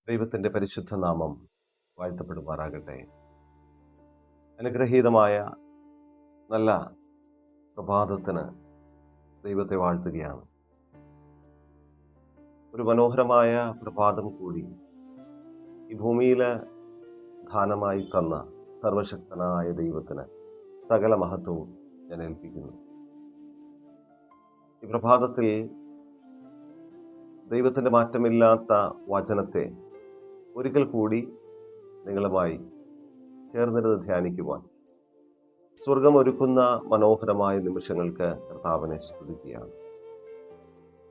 ദൈവത്തിൻ്റെ പരിശുദ്ധ നാമം വാഴ്ത്തപ്പെടുമാറാകട്ടെ. അനുഗ്രഹീതമായ നല്ല പ്രഭാതത്തിന് ദൈവത്തെ വാഴ്ത്തുകയാണ്. ഒരു മനോഹരമായ പ്രഭാതം കൂടി ഈ ഭൂമിയിൽ ദാനമായി തന്ന സർവശക്തനായ ദൈവത്തിന് സകല മഹത്വവും ഞാൻ ഏൽപ്പിക്കുന്നു. ഈ പ്രഭാതത്തിൽ ദൈവത്തിൻ്റെ മാറ്റമില്ലാത്ത വചനത്തെ ഒരിക്കൽ കൂടി നിങ്ങളുമായി ചേർന്നിരുന്ന് ധ്യാനിക്കുവാൻ സ്വർഗം ഒരുക്കുന്ന മനോഹരമായ നിമിഷങ്ങൾക്ക് കർത്താവിനെ സ്തുതിക്കുകയാണ്.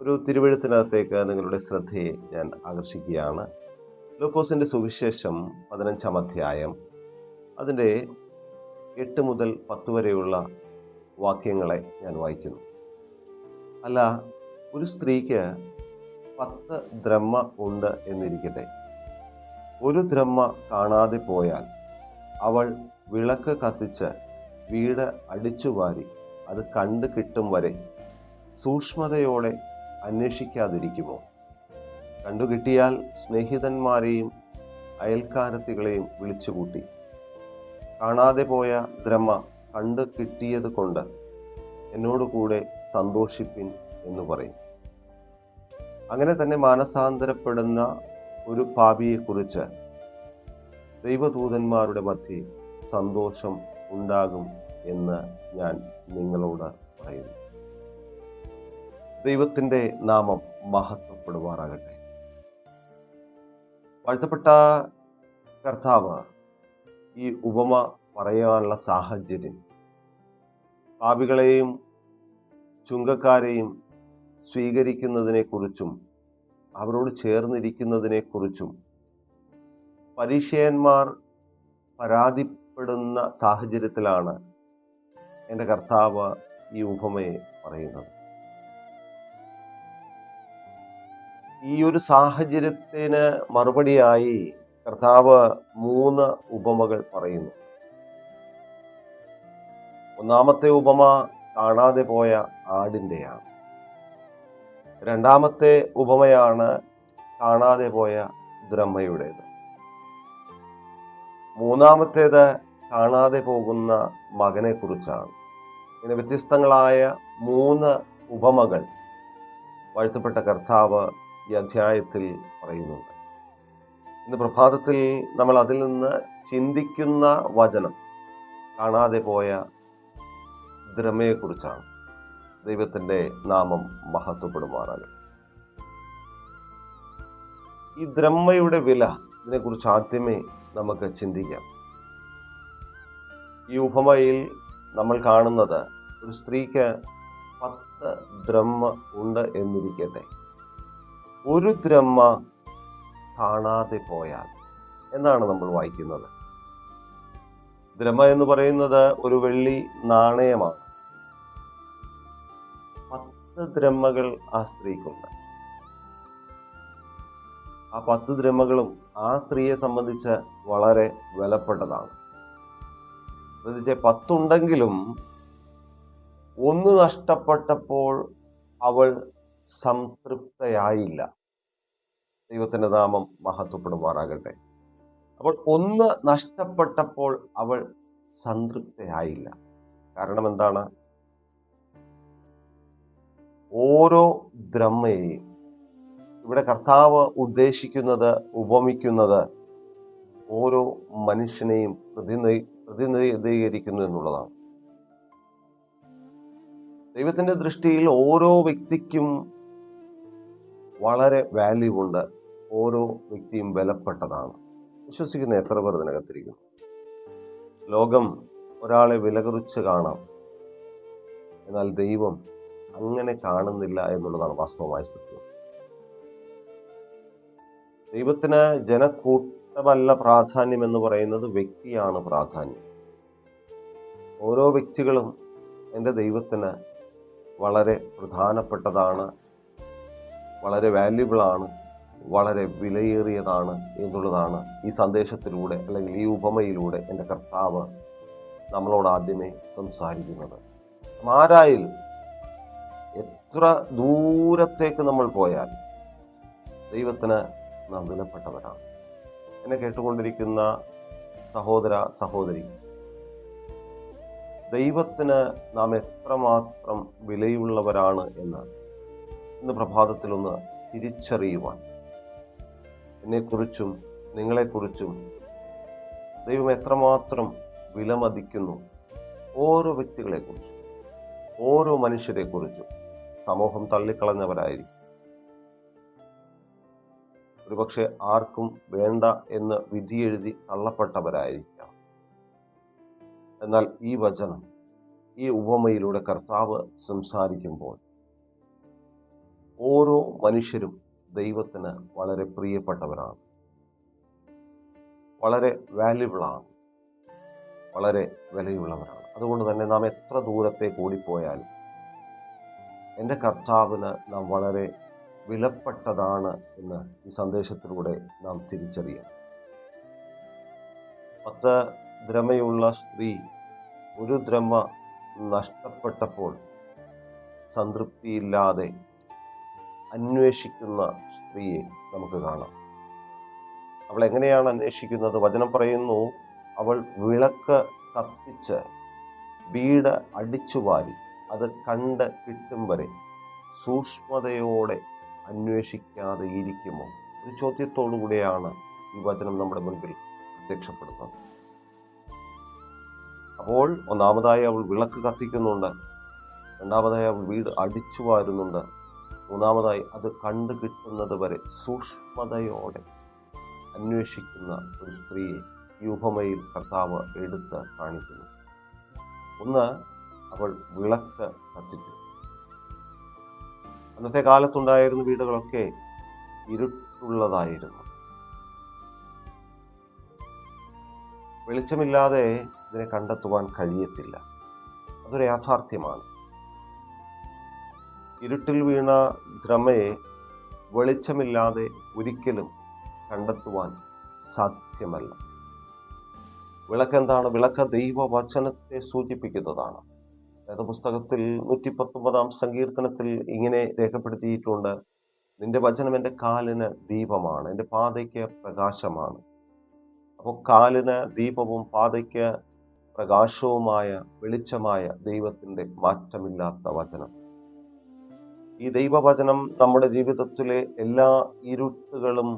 ഒരു തിരുവെഴുത്തിനകത്തേക്ക് നിങ്ങളുടെ ശ്രദ്ധയെ ഞാൻ ആകർഷിക്കുകയാണ്. ലൂക്കോസിൻ്റെ സുവിശേഷം 15-ാം അധ്യായം അതിൻ്റെ 8 മുതൽ 10 വരെയുള്ള വാക്യങ്ങളെ ഞാൻ വായിക്കുന്നു. അല്ല, ഒരു സ്ത്രീക്ക് 10 ദ്രഹ്മ ഉണ്ട് എന്നിരിക്കട്ടെ. ഒരു ദ്രഹ്മ കാണാതെ പോയാൽ അവൾ വിളക്ക് കത്തിച്ച് വീട് അടിച്ചുവാരി അത് കണ്ടു കിട്ടും വരെ സൂക്ഷ്മതയോടെ അന്വേഷിക്കാതിരിക്കുമോ? കണ്ടുകിട്ടിയാൽ സ്നേഹിതന്മാരെയും അയൽക്കാരത്തികളെയും വിളിച്ചുകൂട്ടി കാണാതെ പോയ ദ്രഹ്മ കണ്ടു കിട്ടിയത് കൊണ്ട് എന്നോടുകൂടെ സന്തോഷിപ്പിൻ എന്ന് പറയും. അങ്ങനെ തന്നെ മാനസാന്തരപ്പെടുന്ന ഒരു പാപിയെക്കുറിച്ച് ദൈവദൂതന്മാരുടെ മധ്യേ സന്തോഷം ഉണ്ടാകും എന്ന് ഞാൻ നിങ്ങളോട് പറയുന്നു. ദൈവത്തിൻ്റെ നാമം മഹത്വപ്പെടുമാറാകട്ടെ. വാഴ്ത്തപ്പെട്ട കർത്താവ് ഈ ഉപമ പറയാനുള്ള സാഹചര്യം പാപികളെയും ചുങ്കക്കാരെയും സ്വീകരിക്കുന്നതിനെക്കുറിച്ചും അവരോട് ചേർന്നിരിക്കുന്നതിനെക്കുറിച്ചും പരീശയന്മാർ പരാതിപ്പെടുന്ന സാഹചര്യത്തിലാണ് എൻ്റെ കർത്താവ് ഈ ഉപമയെ പറയുന്നത്. ഈ ഒരു സാഹചര്യത്തിന് മറുപടിയായി കർത്താവ് 3 ഉപമകൾ പറയുന്നു. ഒന്നാമത്തെ ഉപമ കാണാതെ പോയ ആടിൻ്റെയാണ്. രണ്ടാമത്തെ ഉപമയാണ് കാണാതെ പോയ ദ്രഹ്മയുടേത്. മൂന്നാമത്തേത് കാണാതെ പോകുന്ന മകനെ കുറിച്ചാണ്. ഇങ്ങനെ വ്യത്യസ്തങ്ങളായ 3 ഉപമകൾ വാഴ്ത്തപ്പെട്ട കർത്താവ് ഈ അധ്യായത്തിൽ പറയുന്നുണ്ട്. ഇന്ന് പ്രഭാതത്തിൽ നമ്മൾ അതിൽ നിന്ന് ചിന്തിക്കുന്ന വചനം കാണാതെ പോയ ദ്രഹ്മയെക്കുറിച്ചാണ്. ദൈവത്തിൻ്റെ നാമം മഹത്വപ്പെടുമാറാകട്ടെ. ഈ ദ്രഹ്മയുടെ വില, ഇതിനെക്കുറിച്ച് ആദ്യമേ നമുക്ക് ചിന്തിക്കാം. ഈ ഉപമയിൽ നമ്മൾ കാണുന്നത് ഒരു സ്ത്രീക്ക് 10 ദ്രഹ്മ ഉണ്ട് എന്നിരിക്കട്ടെ. ഒരു ദ്രഹ്മ കാണാതെ പോയാൽ എന്നാണ് നമ്മൾ വായിക്കുന്നത്. ദ്രഹ്മ എന്ന് പറയുന്നത് ഒരു വെള്ളി നാണയമാണ്. 10 ദ്രഹ്മകൾ ആ സ്ത്രീക്കുണ്ട്. ആ 10 ദ്രഹ്മകളും ആ സ്ത്രീയെ സംബന്ധിച്ച് വളരെ വിലപ്പെട്ടതാണ്. ശ്രദ്ധിച്ചേ, 10 ഉണ്ടെങ്കിലും 1 നഷ്ടപ്പെട്ടപ്പോൾ അവൾ സംതൃപ്തയായില്ല. ദൈവത്തിൻ്റെ നാമം മഹത്വപ്പെടുമാറാകട്ടെ. അപ്പോൾ 1 നഷ്ടപ്പെട്ടപ്പോൾ അവൾ സംതൃപ്തയായില്ല. കാരണം എന്താണ്? ഓരോ ദ്രഹ്മയെയും ഇവിടെ കർത്താവ് ഉദ്ദേശിക്കുന്നത്, ഉപമിക്കുന്നത് ഓരോ മനുഷ്യനെയും പ്രതിനിധീകരിക്കുന്നു എന്നുള്ളതാണ്. ദൈവത്തിൻ്റെ ദൃഷ്ടിയിൽ ഓരോ വ്യക്തിക്കും വളരെ വാല്യൂ ഉണ്ട്. ഓരോ വ്യക്തിയും വിലപ്പെട്ടതാണ്. വിശ്വസിക്കുന്ന എത്ര പേർ ഇതിനകത്തിരിക്കുന്നു? ലോകം ഒരാളെ വിലകുറിച്ച് കാണാം, എന്നാൽ ദൈവം അങ്ങനെ കാണുന്നില്ല എന്നുള്ളതാണ് വാസ്തവമായ സത്യം. ദൈവത്തിന് ജനക്കൂട്ടമല്ല പ്രാധാന്യം എന്ന് പറയുന്നത്, വ്യക്തിയാണ് പ്രാധാന്യം. ഓരോ വ്യക്തികളും എൻ്റെ ദൈവത്തിന് വളരെ പ്രധാനപ്പെട്ടതാണ്, വളരെ വാല്യുബിളാണ്, വളരെ വിലയേറിയതാണ് എന്നുള്ളതാണ് ഈ സന്ദേശത്തിലൂടെ അല്ലെങ്കിൽ ഈ ഉപമയിലൂടെ എൻ്റെ കർത്താവ് നമ്മളോട് ആദ്യമേ സംസാരിക്കുന്നത്. ആരായാലും എത്ര ദൂരത്തേക്ക് നമ്മൾ പോയാൽ ദൈവത്തിന് നാം വിലപ്പെട്ടവരാണ്. എന്നെ കേട്ടുകൊണ്ടിരിക്കുന്ന സഹോദര സഹോദരി, ദൈവത്തിന് നാം എത്രമാത്രം വിലയുള്ളവരാണ് എന്ന് ഇന്ന് പ്രഭാതത്തിലൊന്ന് തിരിച്ചറിയുവാൻ, എന്നെക്കുറിച്ചും നിങ്ങളെക്കുറിച്ചും ദൈവം എത്രമാത്രം വിലമതിക്കുന്നു, ഓരോ വ്യക്തികളെക്കുറിച്ചും ഓരോ മനുഷ്യരെക്കുറിച്ചും. സമൂഹം തള്ളിക്കളഞ്ഞവരായിരിക്കും, ഒരുപക്ഷെ ആർക്കും വേണ്ട എന്ന് വിധിയെഴുതി തള്ളപ്പെട്ടവരായിരിക്കാം. എന്നാൽ ഈ വചനം, ഈ ഉപമയിലൂടെ കർത്താവ് സംസാരിക്കുമ്പോൾ ഓരോ മനുഷ്യരും ദൈവത്തിന് വളരെ പ്രിയപ്പെട്ടവരാണ്, വളരെ വാല്യുബിളാണ്, വളരെ വിലയുള്ളവരാണ്. അതുകൊണ്ട് തന്നെ നാം എത്ര ദൂരത്തെ കൂടിപ്പോയാലും എൻ്റെ കർത്താവിന് നാം വളരെ വിലപ്പെട്ടതാണ് എന്ന് ഈ സന്ദേശത്തിലൂടെ നാം തിരിച്ചറിയണം. 10 ദ്രഹ്മയുള്ള സ്ത്രീ 1 ദ്രഹ്മ നഷ്ടപ്പെട്ടപ്പോൾ സംതൃപ്തിയില്ലാതെ അന്വേഷിക്കുന്ന സ്ത്രീയെ നമുക്ക് കാണാം. അവൾ എങ്ങനെയാണ് അന്വേഷിക്കുന്നത്? വചനം പറയുന്നു, അവൾ വിളക്ക് കത്തിച്ച് വീട് അടിച്ചുവാരി അത് കണ്ട് കിട്ടും വരെ സൂക്ഷ്മതയോടെ അന്വേഷിക്കാതെ ഇരിക്കുമോ? ഒരു ചോദ്യത്തോടു കൂടിയാണ് ഈ വചനം നമ്മുടെ മുൻപിൽ പ്രത്യക്ഷപ്പെടുന്നത്. അപ്പോൾ ഒന്നാമതായി അവൾ വിളക്ക് കത്തിക്കുന്നുണ്ട്, രണ്ടാമതായി അവൾ വീട് അടിച്ചു വാരുന്നുണ്ട്, മൂന്നാമതായി അത് കണ്ടു കിട്ടുന്നത് വരെ സൂക്ഷ്മതയോടെ അന്വേഷിക്കുന്ന ഒരു സ്ത്രീയെ ഈ ഉപമയിൽ കർത്താവ് എടുത്ത് കാണിക്കുന്നു. ഒന്ന്, അവൾ വിളക്ക് കത്തിച്ചു. അന്നത്തെ കാലത്തുണ്ടായിരുന്ന വീടുകളൊക്കെ ഇരുട്ടുള്ളതായിരുന്നു. വെളിച്ചമില്ലാതെ ഇതിനെ കണ്ടെത്തുവാൻ കഴിയത്തില്ല. അതൊരു യാഥാർത്ഥ്യമാണ്. ഇരുട്ടിൽ വീണ ദ്രമയെ വെളിച്ചമില്ലാതെ ഒരിക്കലും കണ്ടെത്തുവാൻ സാധ്യമല്ല. വിളക്കെന്താണ്? വിളക്ക് ദൈവവചനത്തെ സൂചിപ്പിക്കുന്നതാണ്. വേദപുസ്തകത്തിൽ 119 സങ്കീർത്തനത്തിൽ ഇങ്ങനെ രേഖപ്പെടുത്തിയിട്ടുണ്ട്, നിന്റെ വചനം എൻ്റെ കാലിന് ദീപമാണ്, എൻ്റെ പാതയ്ക്ക് പ്രകാശമാണ്. അപ്പോൾ കാലിന് ദീപവും പാതയ്ക്ക് പ്രകാശവുമായ വെളിച്ചമായ ദൈവത്തിൻ്റെ മാറ്റമില്ലാത്ത വചനം. ഈ ദൈവവചനം നമ്മുടെ ജീവിതത്തിലെ എല്ലാ ഇരുട്ടുകളും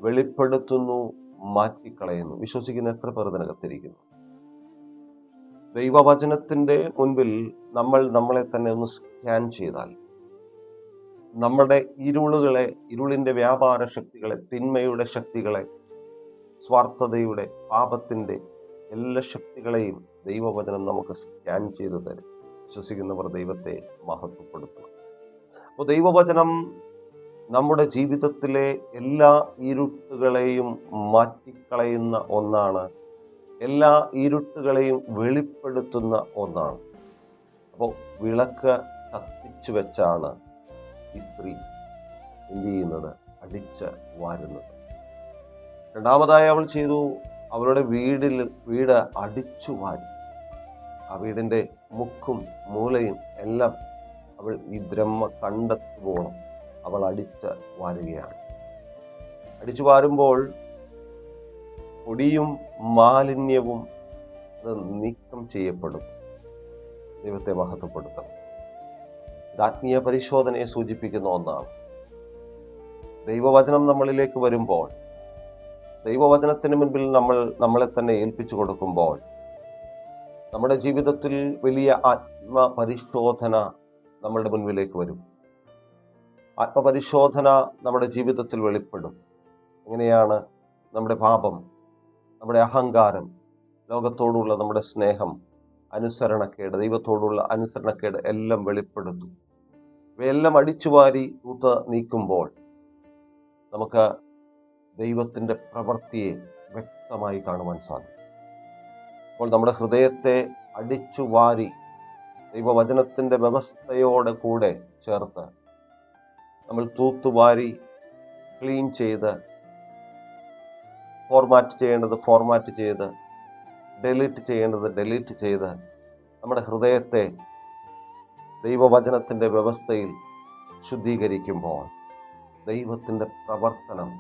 വെളിപ്പെടുത്തുന്നു, മാറ്റിക്കളയുന്നു. വിശ്വസിക്കുന്ന എത്ര പേർ ഇതിനകത്തിരിക്കുന്നു? ദൈവവചനത്തിൻ്റെ മുൻപിൽ നമ്മൾ നമ്മളെ തന്നെ ഒന്ന് സ്കാൻ ചെയ്താൽ നമ്മുടെ ഇരുളുകളെ, ഇരുളിൻ്റെ വ്യാപാര ശക്തികളെ, തിന്മയുടെ ശക്തികളെ, സ്വാർത്ഥതയുടെ, പാപത്തിൻ്റെ എല്ലാ ശക്തികളെയും ദൈവവചനം നമുക്ക് സ്കാൻ ചെയ്തു തരും. വിശ്വസിക്കുന്നവർ ദൈവത്തെ മഹത്വപ്പെടുത്തുക. അപ്പോൾ ദൈവവചനം നമ്മുടെ ജീവിതത്തിലെ എല്ലാ ഇരുട്ടുകളെയും മാറ്റിക്കളയുന്ന ഒന്നാണ്, എല്ലാ ഇരുട്ടുകളെയും വെളിപ്പെടുത്തുന്ന ഒന്നാണ്. അപ്പോൾ വിളക്ക് കത്തിച്ചു വെച്ചാണ് ഈ സ്ത്രീ എന്ത് ചെയ്യുന്നത്? അടിച്ച് വാരുന്നത്. രണ്ടാമതായി അവൾ ചെയ്തു, അവളുടെ വീട് അടിച്ചു വാരി. ആ വീടിൻ്റെ മുക്കും മൂലയും എല്ലാം അവൾ ഈ ദ്രഹ്മ കണ്ടെത്തുവോളം അവൾ അടിച്ച് വാരുകയാണ്. അടിച്ചു വാരുമ്പോൾ പൊടിയും മാലിന്യവും അത് നീക്കം ചെയ്യപ്പെടും. ദൈവത്തെ മഹത്വപ്പെടുത്തണം. ഇത് ആത്മീയ പരിശോധനയെ സൂചിപ്പിക്കുന്ന ഒന്നാണ്. ദൈവവചനം നമ്മളിലേക്ക് വരുമ്പോൾ, ദൈവവചനത്തിന് മുൻപിൽ നമ്മളെ തന്നെ ഏൽപ്പിച്ചു കൊടുക്കുമ്പോൾ, നമ്മുടെ ജീവിതത്തിൽ വലിയ ആത്മപരിശോധന നമ്മളുടെ മുൻപിലേക്ക് വരും. ആത്മപരിശോധന നമ്മുടെ ജീവിതത്തിൽ വെളിപ്പെടും. എങ്ങനെയാണ്? നമ്മുടെ പാപം, നമ്മുടെ അഹങ്കാരം, ലോകത്തോടുള്ള നമ്മുടെ സ്നേഹം, അനുസരണക്കേട്, ദൈവത്തോടുള്ള അനുസരണക്കേട് എല്ലാം വെളിപ്പെടുത്തും. ഇവയെല്ലാം അടിച്ചുവാരി തൂത്ത് നീക്കുമ്പോൾ നമുക്ക് ദൈവത്തിൻ്റെ പ്രവൃത്തിയെ വ്യക്തമായി കാണുവാൻ സാധിക്കും. അപ്പോൾ നമ്മുടെ ഹൃദയത്തെ അടിച്ചുവാരി ദൈവവചനത്തിൻ്റെ വ്യവസ്ഥയോടെ കൂടെ ചേർത്ത് നമ്മൾ തൂത്തുവാരി ക്ലീൻ ചെയ്ത്, ഫോർമാറ്റ് ചെയ്യേണ്ടത് ഫോർമാറ്റ് ചെയ്ത്, ഡെലീറ്റ് ചെയ്യേണ്ടത് ഡെലീറ്റ് ചെയ്ത് നമ്മുടെ ഹൃദയത്തെ ദൈവവചനത്തിൻ്റെ വ്യവസ്ഥയിൽ ശുദ്ധീകരിക്കുമ്പോൾ ദൈവത്തിൻ്റെ പ്രവർത്തനം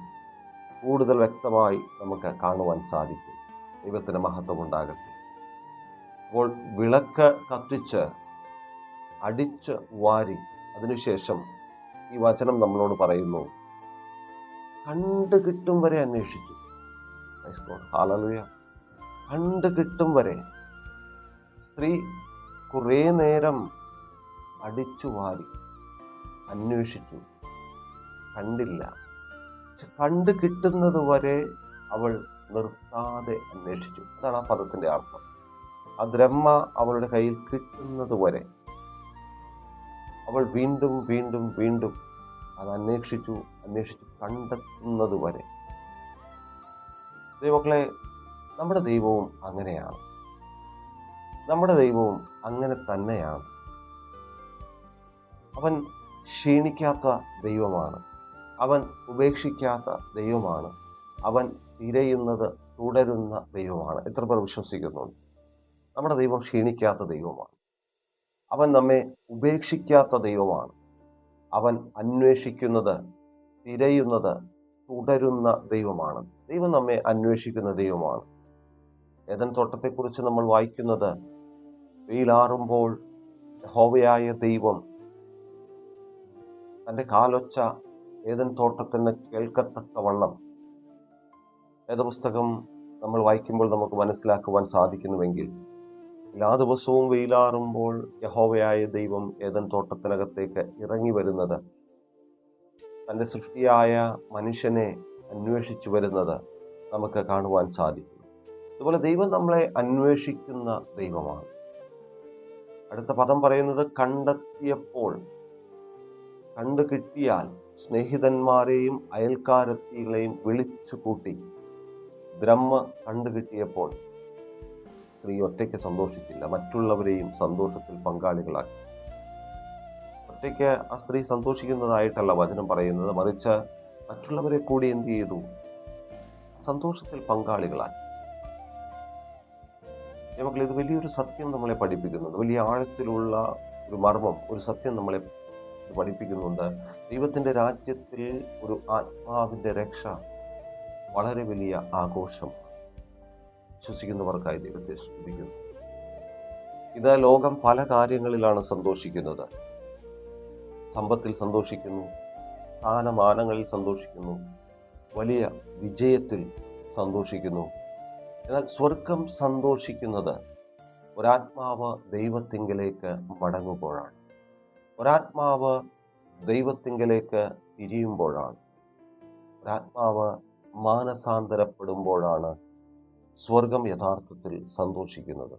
കൂടുതൽ വ്യക്തമായി നമുക്ക് കാണുവാൻ സാധിക്കും. ദൈവത്തിന് മഹത്വം ഉണ്ടാകട്ടെ. അപ്പോൾ വിളക്ക് കത്തിച്ച് അടിച്ച് വാരി അതിനുശേഷം ഈ വചനം നമ്മളോട് പറയുന്നു, കണ്ടു കിട്ടും വരെ അന്വേഷിച്ചു. ഹല്ലേലൂയ. കണ്ടു കിട്ടും വരെ സ്ത്രീ കുറേ നേരം അടിച്ചു വാരി അന്വേഷിച്ചു, കണ്ടില്ല. പക്ഷെ കണ്ടു കിട്ടുന്നത് വരെ അവൾ നിർത്താതെ അന്വേഷിച്ചു. അതാണ് ആ പദത്തിന്റെ അർത്ഥം. ആ ദ്രഹ്മ അവളുടെ കയ്യിൽ കിട്ടുന്നത് വരെ അവൾ വീണ്ടും വീണ്ടും വീണ്ടും അത് അന്വേഷിച്ചു കണ്ടെത്തുന്നത് വരെ. ദൈവമക്കളെ, നമ്മുടെ ദൈവവും അങ്ങനെയാണ്. നമ്മുടെ ദൈവവും അങ്ങനെ തന്നെയാണ്. അവൻ ക്ഷീണിക്കാത്ത ദൈവമാണ്. അവൻ ഉപേക്ഷിക്കാത്ത ദൈവമാണ്. അവൻ തിരയുന്നത് തുടരുന്ന ദൈവമാണ്. എത്ര പേർ വിശ്വസിക്കുന്നുണ്ട്? നമ്മുടെ ദൈവം ക്ഷീണിക്കാത്ത ദൈവമാണ്. അവൻ നമ്മെ ഉപേക്ഷിക്കാത്ത ദൈവമാണ്. അവൻ അന്വേഷിക്കുന്നത്, തിരയുന്നത് തുടരുന്ന ദൈവമാണ്. ദൈവം നമ്മെ അന്വേഷിക്കുന്ന ദൈവമാണ്. ഏദൻ തോട്ടത്തെക്കുറിച്ച് നമ്മൾ വായിക്കുന്നത്, വെയിലാറുമ്പോൾ യഹോവയായ ദൈവം തൻ്റെ കാലൊച്ച ഏദൻ തോട്ടത്തിന് കേൾക്കത്തക്കവണ്ണം. വേദപുസ്തകം നമ്മൾ വായിക്കുമ്പോൾ നമുക്ക് മനസ്സിലാക്കുവാൻ സാധിക്കുന്നുവെങ്കിൽ, എല്ലാ ദിവസവും വെയിലാറുമ്പോൾ യഹോവയായ ദൈവം ഏദൻ തോട്ടത്തിനകത്തേക്ക് ഇറങ്ങി വരുന്നത്, തൻ്റെ സൃഷ്ടിയായ മനുഷ്യനെ അന്വേഷിച്ചു വരുന്നത് നമുക്ക് കാണുവാൻ സാധിക്കും. അതുപോലെ ദൈവം നമ്മളെ അന്വേഷിക്കുന്ന ദൈവമാണ്. അടുത്ത പദം പറയുന്നത്, കണ്ടെത്തിയപ്പോൾ. കണ്ടു കിട്ടിയാൽ സ്നേഹിതന്മാരെയും അയൽക്കാരെത്തികളെയും വിളിച്ചു കൂട്ടി. ദ്രഹ്മ കണ്ടു കിട്ടിയപ്പോൾ സ്ത്രീ ഒറ്റയ്ക്ക് സന്തോഷിച്ചില്ല, മറ്റുള്ളവരെയും സന്തോഷത്തിൽ പങ്കാളികളാക്കി. ഒറ്റയ്ക്ക് ആ സ്ത്രീ സന്തോഷിക്കുന്നതായിട്ടല്ല വചനം പറയുന്നത്, മറിച്ച് മറ്റുള്ളവരെ കൂടി എന്ത് ചെയ്തു? സന്തോഷത്തിൽ പങ്കാളികളാക്കി. നമുക്ക് ഇത് വലിയൊരു സത്യം നമ്മളെ പഠിപ്പിക്കുന്നുണ്ട്. വലിയ ആഴത്തിലുള്ള ഒരു മർമ്മം, ഒരു സത്യം നമ്മളെ പഠിപ്പിക്കുന്നുണ്ട്. ദൈവത്തിൻ്റെ രാജ്യത്തിൽ ഒരു ആത്മാവിൻ്റെ രക്ഷ വളരെ വലിയ ആഘോഷം. വിശ്വസിക്കുന്നവർക്കായി ദൈവത്തെ സ്തുതിക്കുന്നു. ഇത് ലോകം പല കാര്യങ്ങളിലാണ് സന്തോഷിക്കുന്നത്. സമ്പത്തിൽ സന്തോഷിക്കുന്നു, സ്ഥാനമാനങ്ങളിൽ സന്തോഷിക്കുന്നു, വലിയ വിജയത്തിൽ സന്തോഷിക്കുന്നു. എന്നാൽ സ്വർഗം സന്തോഷിക്കുന്നത് ഒരാത്മാവ് ദൈവത്തിങ്കലേക്ക് മടങ്ങുമ്പോഴാണ്. ഒരാത്മാവ് ദൈവത്തിങ്കലേക്ക് തിരിയുമ്പോഴാണ്. ഒരാത്മാവ് മാനസാന്തരപ്പെടുമ്പോഴാണ് സ്വർഗം യഥാർത്ഥത്തിൽ സന്തോഷിക്കുന്നത്.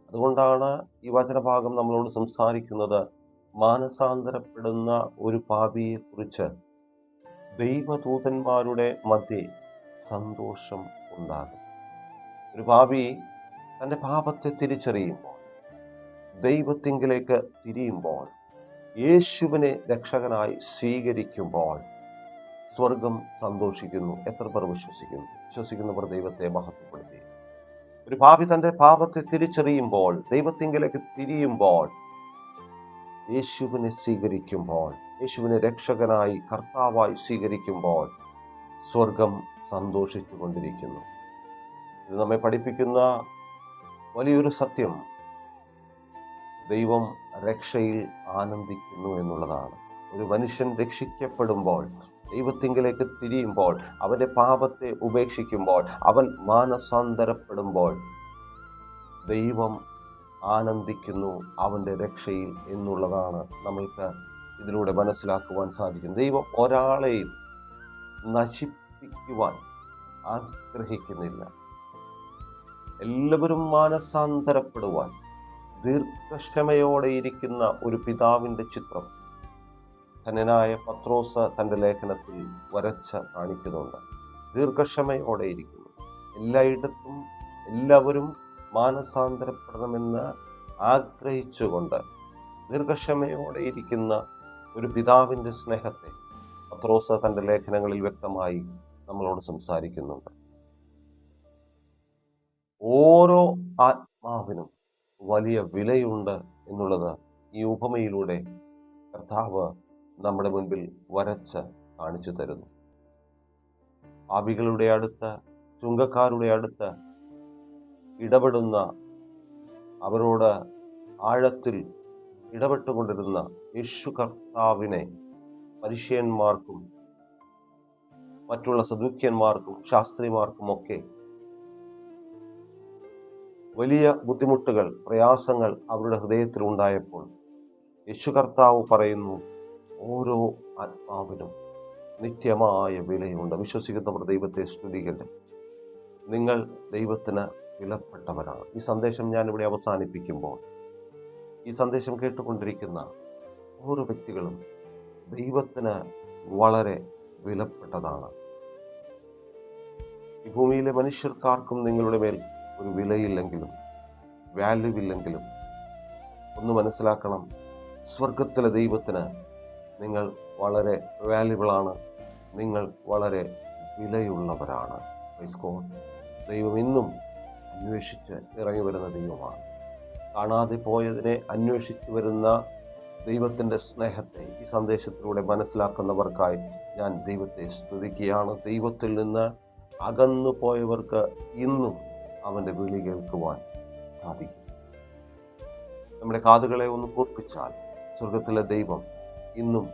അതുകൊണ്ടാണ് ഈ വചനഭാഗം നമ്മളോട് സംസാരിക്കുന്നത്, മാനസാന്തരപ്പെടുന്ന ഒരു പാപിയെക്കുറിച്ച് ദൈവദൂതന്മാരുടെ മധ്യേ സന്തോഷം ഉണ്ടാകും. ഒരു പാപി തൻ്റെ പാപത്തെ തിരിച്ചറിയുമ്പോൾ, ദൈവത്തിങ്കിലേക്ക് തിരിയുമ്പോൾ, യേശുവിനെ രക്ഷകനായി സ്വീകരിക്കുമ്പോൾ സ്വർഗം സന്തോഷിക്കുന്നു. എത്ര പേർ വിശ്വസിക്കുന്നു? വിശ്വസിക്കുന്നവർ ദൈവത്തെ മഹത്വപ്പെടുത്തി. ഒരു പാപി തൻ്റെ പാപത്തെ തിരിച്ചറിയുമ്പോൾ, ദൈവത്തിങ്കിലേക്ക് തിരിയുമ്പോൾ, യേശുവിനെ സ്വീകരിക്കുമ്പോൾ, യേശുവിനെ രക്ഷകനായി കർത്താവായി സ്വീകരിക്കുമ്പോൾ സ്വർഗം സന്തോഷിച്ചു കൊണ്ടിരിക്കുന്നു. ഇത് നമ്മെ പഠിപ്പിക്കുന്ന വലിയൊരു സത്യം, ദൈവം രക്ഷയിൽ ആനന്ദിക്കുന്നു എന്നുള്ളതാണ്. ഒരു മനുഷ്യൻ രക്ഷിക്കപ്പെടുമ്പോൾ, ദൈവത്തിങ്കിലേക്ക് തിരിയുമ്പോൾ, അവൻ്റെ പാപത്തെ ഉപേക്ഷിക്കുമ്പോൾ, അവൻ മാനസാന്തരപ്പെടുമ്പോൾ ദൈവം ആനന്ദിക്കുന്നു അവൻ്റെ രക്ഷയിൽ എന്നുള്ളതാണ് നമ്മൾക്ക് ഇതിലൂടെ മനസ്സിലാക്കുവാൻ സാധിക്കും. ദൈവം ഒരാളെയും നശിപ്പിക്കുവാൻ ആഗ്രഹിക്കുന്നില്ല. എല്ലാവരും മാനസാന്തരപ്പെടുവാൻ ദീർഘക്ഷമയോടെ ഇരിക്കുന്ന ഒരു പിതാവിൻ്റെ ചിത്രം ധന്യനായ പത്രോസ് തൻ്റെ ലേഖനത്തിൽ വരച്ച് കാണിക്കുന്നുണ്ട്. ദീർഘക്ഷമയോടെ ഇരിക്കുന്നു. എല്ലായിടത്തും എല്ലാവരും മാനസാന്തരപ്പെടണമെന്ന് ആഗ്രഹിച്ചുകൊണ്ട് ദീർഘക്ഷമയോടെ ഇരിക്കുന്ന ഒരു പിതാവിൻ്റെ സ്നേഹത്തെ പത്രോസ് തൻ്റെ ലേഖനങ്ങളിൽ വ്യക്തമായി നമ്മളോട് സംസാരിക്കുന്നുണ്ട്. ഓരോ ആത്മാവിനും വലിയ വിലയുണ്ട് എന്നുള്ളത് ഈ ഉപമയിലൂടെ കർത്താവ് നമ്മുടെ മുൻപിൽ വരച്ച് കാണിച്ചു തരുന്നു. പാപികളുടെ അടുത്ത്, ചുങ്കക്കാരുടെ അടുത്ത് ഇടപെടുന്ന, അവരോട് ആഴത്തിൽ ഇടപെട്ടുകൊണ്ടിരുന്ന യേശു കർത്താവിനെ പരീശന്മാർക്കും മറ്റുള്ള സദൂക്യന്മാർക്കും ശാസ്ത്രിമാർക്കുമൊക്കെ വലിയ ബുദ്ധിമുട്ടുകൾ, പ്രയാസങ്ങൾ അവരുടെ ഹൃദയത്തിൽ ഉണ്ടായപ്പോൾ യേശു കർത്താവ് പറയുന്നു, ഓരോ ആത്മാവിനും നിത്യമായ വിലയുണ്ട്. വിശ്വസിക്കുന്നവർ ദൈവത്തെ സ്തുതിക്കട്ടെ. നിങ്ങൾ ദൈവത്തിന് വിലപ്പെട്ടവരാണ്. ഈ സന്ദേശം ഞാനിവിടെ അവസാനിപ്പിക്കുമ്പോൾ ഈ സന്ദേശം കേട്ടുകൊണ്ടിരിക്കുന്ന ഓരോ വ്യക്തികളും ദൈവത്തിന് വളരെ വിലപ്പെട്ടതാണ്. ഈ ഭൂമിയിലെ മനുഷ്യർക്കാർക്കും നിങ്ങളുടെ മേൽ ഒരു വിലയില്ലെങ്കിലും, വാല്യൂ ഇല്ലെങ്കിലും, ഒന്ന് മനസ്സിലാക്കണം, സ്വർഗത്തിലെ ദൈവത്തിന് നിങ്ങൾ വളരെ വാല്യുബിളാണ്. നിങ്ങൾ വളരെ വിലയുള്ളവരാണ്. ദൈവം ഇന്നും അന്വേഷിച്ച് ഇറങ്ങി വരുന്ന ദൈവമാണ്. കാണാതെ പോയതിനെ അന്വേഷിച്ചു വരുന്ന ദൈവത്തിൻ്റെ സ്നേഹത്തെ ഈ സന്ദേശത്തിലൂടെ മനസ്സിലാക്കുന്നവർക്കായി ഞാൻ ദൈവത്തെ സ്തുതിക്കുകയാണ്. ദൈവത്തിൽ നിന്ന് അകന്നു പോയവർക്ക് ഇന്നും അവൻ്റെ വിളി കേൾക്കുവാൻ സാധിക്കും. നമ്മുടെ കാതുകളെ ഒന്ന് കൂർപ്പിച്ചാൽ സ്വർഗത്തിലെ ദൈവം ഇന്നും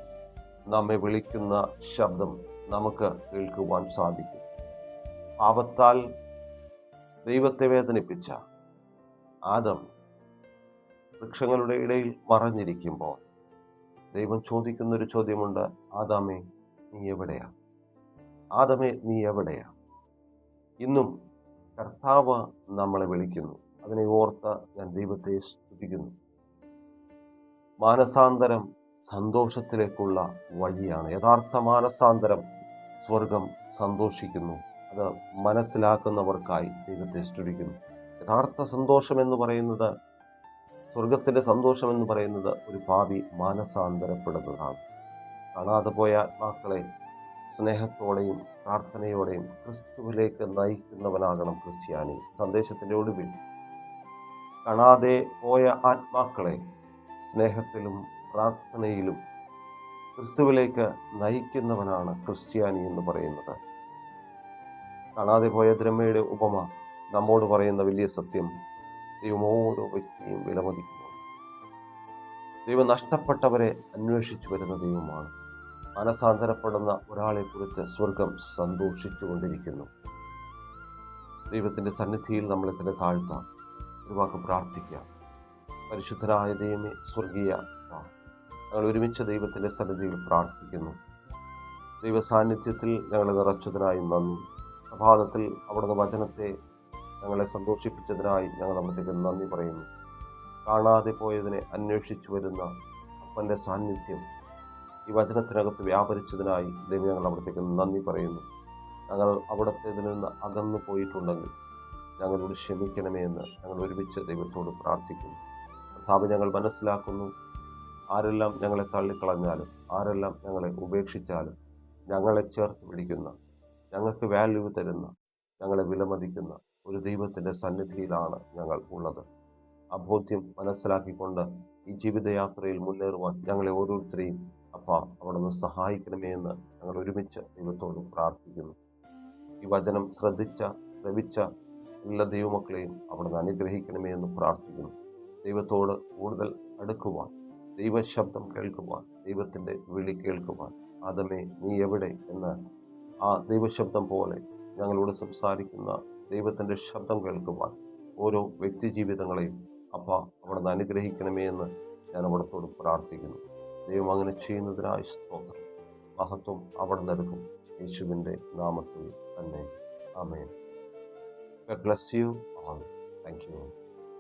നമ്മെ വിളിക്കുന്ന ശബ്ദം നമുക്ക് കേൾക്കുവാൻ സാധിക്കും. പാപത്താൽ ദൈവത്തെ വേദനിപ്പിച്ച ആദം വൃക്ഷങ്ങളുടെ ഇടയിൽ മറഞ്ഞിരിക്കുമ്പോൾ ദൈവം ചോദിക്കുന്നൊരു ചോദ്യമുണ്ട്, ആദാമേ നീ എവിടെയാ? ആദമേ നീ എവിടെയാ? ഇന്നും കർത്താവ് നമ്മളെ വിളിക്കുന്നു. അതിനെ ഓർത്ത് ഞാൻ ദൈവത്തെ സ്തുതിക്കുന്നു. മാനസാന്തരം സന്തോഷത്തിലേക്കുള്ള വഴിയാണ്. യഥാർത്ഥ മാനസാന്തരം സ്വർഗം സന്തോഷിക്കുന്നു. അത് മനസ്സിലാക്കുന്നവർക്കായി ദൈവത്തെ സ്തുതിക്കുന്നു. യഥാർത്ഥ സന്തോഷം എന്ന് പറയുന്നത്, സ്വർഗത്തിൻ്റെ സന്തോഷം എന്ന് പറയുന്നത് ഒരു പാപി മാനസാന്തരപ്പെടുന്നതാണ്. കാണാതെ പോയ ആത്മാക്കളെ സ്നേഹത്തോടെയും പ്രാർത്ഥനയോടെയും ക്രിസ്തുവിലേക്ക് നയിക്കുന്നവനാകണം ക്രിസ്ത്യാനി. സന്ദേശത്തിൻ്റെ ഒടുവിൽ കാണാതെ പോയ ആത്മാക്കളെ സ്നേഹത്തിലും പ്രാർത്ഥനയിലും ക്രിസ്തുവിലേക്ക് നയിക്കുന്നവനാണ് ക്രിസ്ത്യാനി എന്ന് പറയുന്നത്. കാണാതെ പോയ ദ്രമയുടെ ഉപമ നമ്മോട് പറയുന്ന വലിയ സത്യം, ദൈവം ഓരോ വ്യക്തിയും വിലമതിക്കുന്നു. ദൈവം നഷ്ടപ്പെട്ടവരെ അന്വേഷിച്ചു വരുന്ന ദൈവമാണ്. മനസാന്തരപ്പെടുന്ന ഒരാളെക്കുറിച്ച് സ്വർഗം സന്തോഷിച്ചു കൊണ്ടിരിക്കുന്നു. ദൈവത്തിൻ്റെ സന്നിധിയിൽ നമ്മളെ തന്നെ താഴ്ത്താം. ഒരു വാക്ക് പ്രാർത്ഥിക്കാം. പരിശുദ്ധനായ ദൈവമേ, സ്വർഗീയ ഞങ്ങൾ ഒരുമിച്ച് ദൈവത്തിൻ്റെ സന്നിധിയിൽ പ്രാർത്ഥിക്കുന്നു. ദൈവ സാന്നിധ്യത്തിൽ ഞങ്ങളെ നിറച്ചതിനായി നന്ദി. പ്രഭാതത്തിൽ അവിടുന്ന് വചനത്തെ ഞങ്ങളെ സന്തോഷിപ്പിച്ചതിനായി ഞങ്ങൾ അവിടത്തേക്ക് നന്ദി പറയുന്നു. കാണാതെ പോയതിനെ അന്വേഷിച്ചു വരുന്ന അപ്പൻ്റെ സാന്നിധ്യം ഈ വചനത്തിനകത്ത് വ്യാപരിച്ചതിനായി ദൈവം ഞങ്ങൾ അവിടത്തേക്ക് നന്ദി പറയുന്നു. ഞങ്ങൾ അവിടത്തേതിൽ നിന്ന് അകന്നു പോയിട്ടുണ്ടെങ്കിൽ ഞങ്ങളോട് ക്ഷമിക്കണമേ എന്ന് ഞങ്ങൾ ഒരുമിച്ച് ദൈവത്തോട് പ്രാർത്ഥിക്കുന്നു. കർത്താവ്, ഞങ്ങൾ മനസ്സിലാക്കുന്നു, ആരെല്ലാം ഞങ്ങളെ തള്ളിക്കളഞ്ഞാലും, ആരെല്ലാം ഞങ്ങളെ ഉപേക്ഷിച്ചാലും, ഞങ്ങളെ ചേർത്ത് പിടിക്കുന്ന, ഞങ്ങൾക്ക് വാല്യൂ തരുന്ന, ഞങ്ങളെ വിലമതിക്കുന്ന ഒരു ദൈവത്തിൻ്റെ സന്നിധിയിലാണ് ഞങ്ങൾ ഉള്ളത്. ആ ബോധ്യം മനസ്സിലാക്കിക്കൊണ്ട് ഈ ജീവിതയാത്രയിൽ മുന്നേറുവാൻ ഞങ്ങളെ ഓരോരുത്തരെയും അവിടുന്ന് സഹായിക്കണമേ എന്ന് ഞങ്ങൾ ഒരുമിച്ച് ദൈവത്തോട് പ്രാർത്ഥിക്കുന്നു. ഈ വചനം ശ്രവിച്ച എല്ലാ ദൈവമക്കളെയും അവിടുന്ന് അനുഗ്രഹിക്കണമേ എന്ന് പ്രാർത്ഥിക്കുന്നു. ദൈവത്തോട് കൂടുതൽ അടുക്കുവാൻ, ദൈവശബ്ദം കേൾക്കുവാൻ, ദൈവത്തിൻ്റെ വിളി കേൾക്കുവാൻ, ആദമേ നീ എവിടെ എന്ന് ആ ദൈവശബ്ദം പോലെ ഞങ്ങളോട് സംസാരിക്കുന്ന ദൈവത്തിൻ്റെ ശബ്ദം കേൾക്കുവാൻ ഓരോ വ്യക്തി ജീവിതങ്ങളെയും അവിടുന്ന് അനുഗ്രഹിക്കണമേ എന്ന് ഞാൻ അവിടത്തോട് പ്രാർത്ഥിക്കുന്നു. ദൈവം അങ്ങനെ ചെയ്യുന്നതിനായി സ്തോത്രം. മഹത്വം അവിടുന്ന് എടുക്കും. യേശുവിൻ്റെ നാമത്തിൽ തന്നെ. ആമേൻ. God bless you all. Thank you.